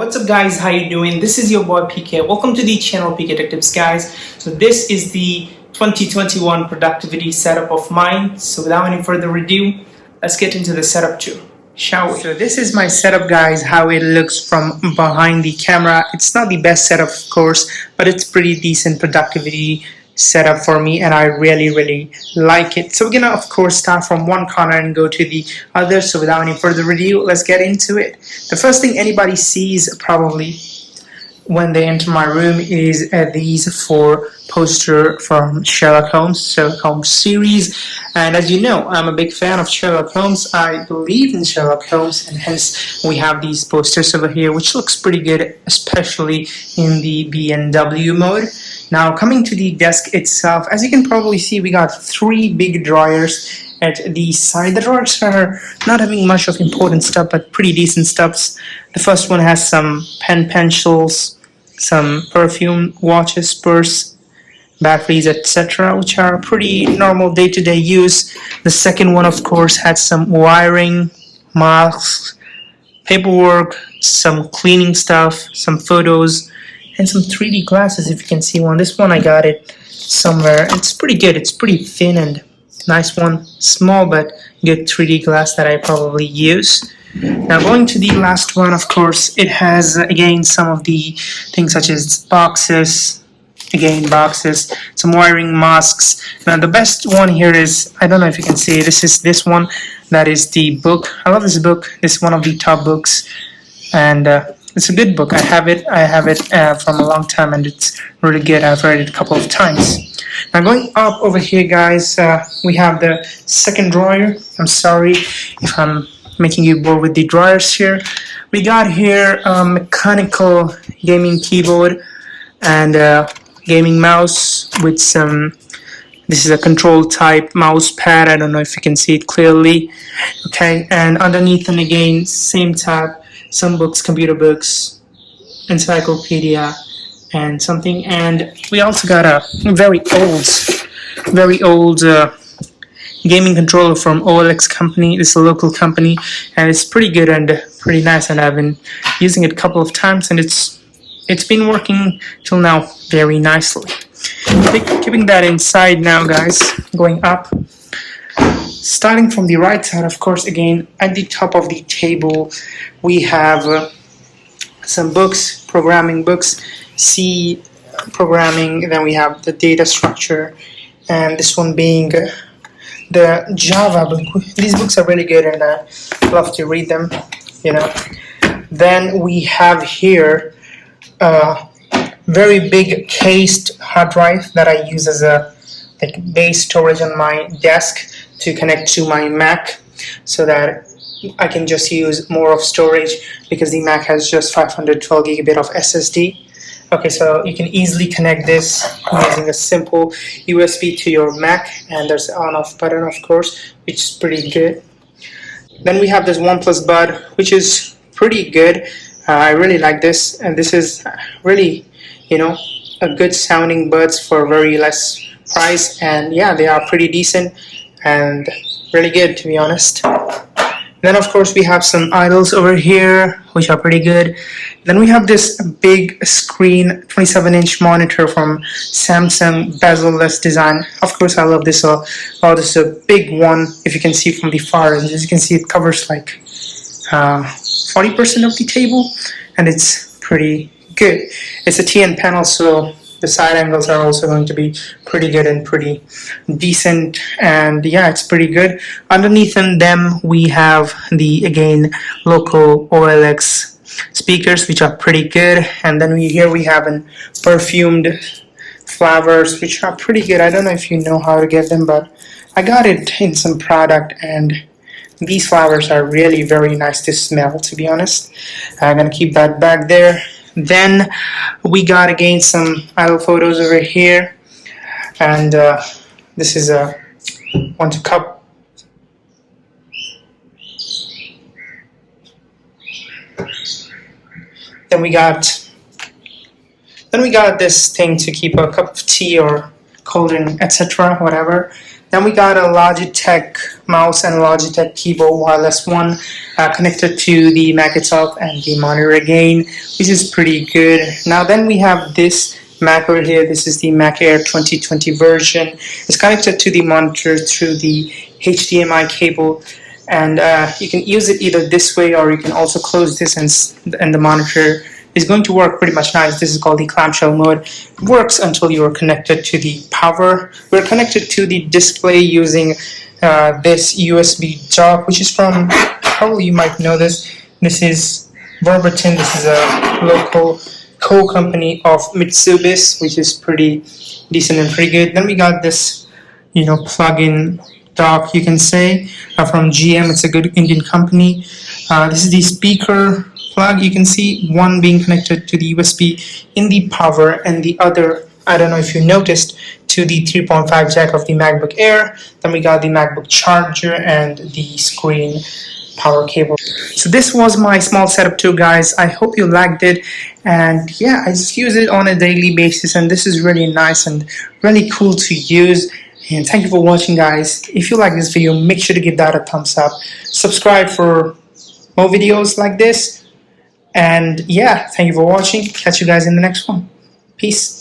What's up guys, how you doing? This is your boy PK. Welcome to the channel PK Tech Tips guys. So this is the 2021 productivity setup of mine. So without any further ado, let's get into the setup too, shall we? So this is my setup guys, how it looks from behind the camera. It's not the best setup of course, but it's pretty decent productivity setup for me and I really like it. So we're gonna of course start from one corner and go to the other. So without any further ado, let's get into it. The first thing anybody sees probably when they enter my room is these 4 posters from Sherlock Holmes series, and as you know, I'm a big fan of Sherlock Holmes. I believe in Sherlock Holmes, and hence we have these posters over here, which looks pretty good, especially in the BMW mode. Now coming to the desk itself, as you can probably see, we got 3 big drawers at the side. The drawers are not having much of important stuff, but pretty decent stuffs. The first one has some pencils, some perfume, watches, purse, batteries, etc., which are pretty normal day-to-day use. The second one of course had some wiring, masks, paperwork, some cleaning stuff, some photos, and some 3D glasses. If you can see one, this one I got it somewhere. It's pretty good. It's pretty thin and nice one, small but good 3D glass that I probably use. Now going to the last one, of course, it has again some of the things such as boxes, some wiring, masks. Now the best one here is, I don't know if you can see, this one, that is the book. I love this book. This is one of the top books, and it's a good book. I have it from a long time, and it's really good. I've read it a couple of times. Now going up over here, guys, we have the second drawer. I'm sorry if I'm making you bored with the drawers here. We got here a mechanical gaming keyboard and a gaming mouse with some, this is a control type mouse pad. I don't know if you can see it clearly. Okay, and underneath, and again, same type, some books, computer books, encyclopedia, and something. And we also got a very old gaming controller from OLX company. This is a local company, and it's pretty good and pretty nice, and I've been using it a couple of times, and it's been working till now very nicely. Keeping that inside now, guys, going up, starting from the right side, of course, again at the top of the table we have some books, programming books, C programming, then we have the data structure, and this one being the Java book. These books are really good and I love to read them, you know. Then we have here a very big cased hard drive that I use as a base storage on my desk to connect to my Mac, so that I can just use more of storage, because the Mac has just 512 GB of SSD. Okay, so you can easily connect this using a simple USB to your Mac, and there's an on-off button, of course, which is pretty good. Then we have this OnePlus Bud, which is pretty good. I really like this, and this is really, you know, a good sounding buds for very less price, and yeah, they are pretty decent and really good, to be honest. Then of course we have some idols over here, which are pretty good. Then we have this big screen 27-inch monitor from Samsung, bezel-less design. Of course I love this. Oh, this is a big one. If you can see from the far end, as you can see, it covers like 40% of the table, and it's pretty good. It's a TN panel, so the side angles are also going to be pretty good and pretty decent, and yeah, it's pretty good. Underneath them we have the, again, local OLX speakers, which are pretty good. And then here we have an perfumed flowers, which are pretty good. I don't know if you know how to get them, but I got it in some product, and these flowers are really very nice to smell, to be honest. I'm gonna keep that back there. Then we got again some idle photos over here, and this is a one to cup. Then we got this thing to keep a cup of tea or cold drink, etc., whatever. Then we got a Logitech mouse and Logitech keyboard wireless one connected to the Mac itself and the monitor again, which is pretty good. Now then we have this Mac over here. This is the Mac Air 2020 version. It's connected to the monitor through the HDMI cable, and you can use it either this way, or you can also close this, and the monitor is going to work pretty much nice. This is called the clamshell mode. It works until you are connected to the power. We're connected to the display using this USB dock, which is from, probably you might know this. This is Verbatim. This is a local co-company of Mitsubishi, which is pretty decent and pretty good. Then we got this, plug-in dock, you can say, from GM. It's a good Indian company. This is the speaker plug. You can see one being connected to the USB in the power, and the other, I don't know if you noticed, to the 3.5 jack of the MacBook Air. Then we got the MacBook charger and the screen power cable. So this was my small setup too, guys. I hope you liked it, and yeah, I just use it on a daily basis, and this is really nice and really cool to use. And thank you for watching, guys. If you like this video, make sure to give that a thumbs up, subscribe for more videos like this, and yeah, thank you for watching. Catch you guys in the next one. Peace.